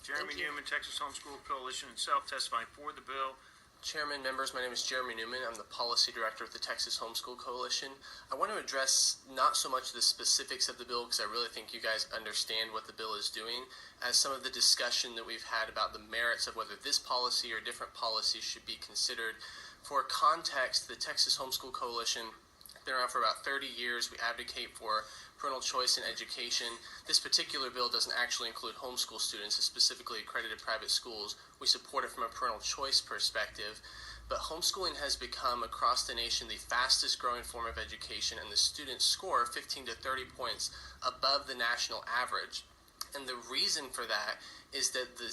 Jeremy Newman, Texas Homeschool Coalition, and self testifying for the bill. Chairman, members, my name is Jeremy Newman. I'm the Policy Director of the Texas Homeschool Coalition. I want to address not so much the specifics of the bill, because I really think you guys understand what the bill is doing, as some of the discussion that we've had about the merits of whether this policy or different policies should be considered. For context, the Texas Homeschool Coalition been around for about 30 years. We advocate for parental choice in education. This particular bill doesn't actually include homeschool students, it's specifically accredited private schools. We support it from a parental choice perspective, but homeschooling has become across the nation the fastest growing form of education, and the students score 15 to 30 points above the national average. And the reason for that is that the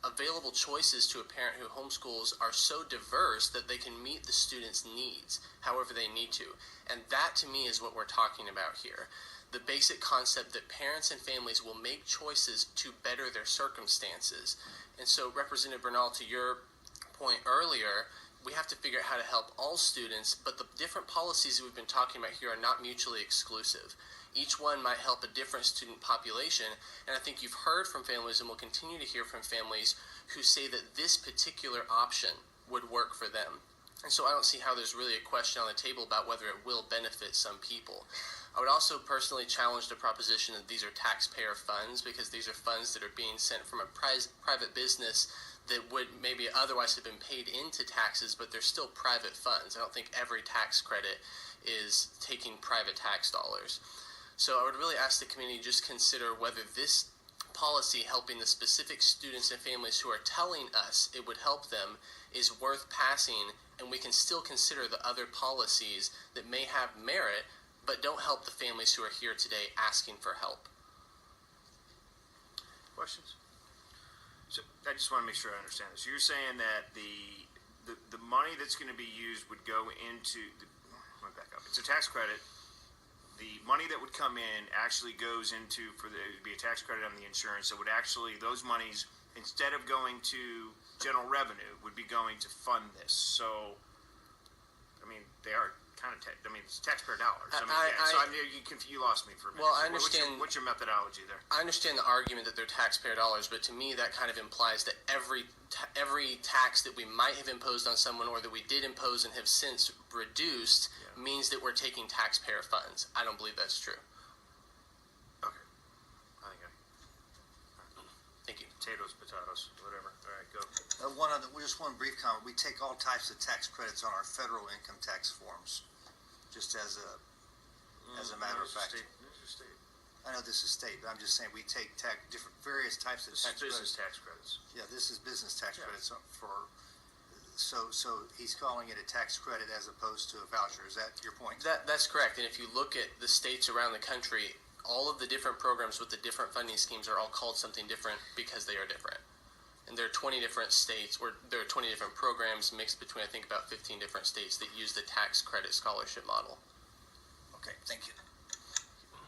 available choices to a parent who homeschools are so diverse that they can meet the student's needs however they need to. And that, to me, is what we're talking about here. The basic concept that parents and families will make choices to better their circumstances. And so, Representative Bernal, to your point earlier, we have to figure out how to help all students, but the different policies that we've been talking about here are not mutually exclusive. Each one might help a different student population, and I think you've heard from families and will continue to hear from families who say that this particular option would work for them. And so I don't see how there's really a question on the table about whether it will benefit some people. I would also personally challenge the proposition that these are taxpayer funds, because these are funds that are being sent from a private business that would maybe otherwise have been paid into taxes, but they're still private funds. I don't think every tax credit is taking private tax dollars. So I would really ask the community to just consider whether this policy helping the specific students and families who are telling us it would help them is worth passing, and we can still consider the other policies that may have merit but don't help the families who are here today asking for help. Questions? So I just want to make sure I understand this. You're saying that the money that's going to be used would go into let me back up. It's a tax credit. The money that would come in actually goes into, for there to be a tax credit on the insurance, so would actually, those monies, instead of going to general revenue, would be going to fund this. So, I mean, they are kind of, it's taxpayer dollars. You lost me for a minute. Well, I understand. What's your methodology there? I understand the argument that they're taxpayer dollars, but to me that kind of implies that every tax that we might have imposed on someone, or that we did impose and have since reduced, means that we're taking taxpayer funds. I don't believe that's true. Okay. Thank you. Potatoes, whatever. All right, go. Just one brief comment. We take all types of tax credits on our federal income tax forms, just as a matter of fact. State. I know this is state, but I'm just saying we take various types of tax credits. Business tax credits. Yeah, this is business tax credits for. So he's calling it a tax credit as opposed to a voucher. Is that your point? That's correct. And if you look at the states around the country, all of the different programs with the different funding schemes are all called something different because they are different. And there are 20 different states, or there are 20 different programs mixed between, I think, about 15 different states that use the tax credit scholarship model. Okay, thank you.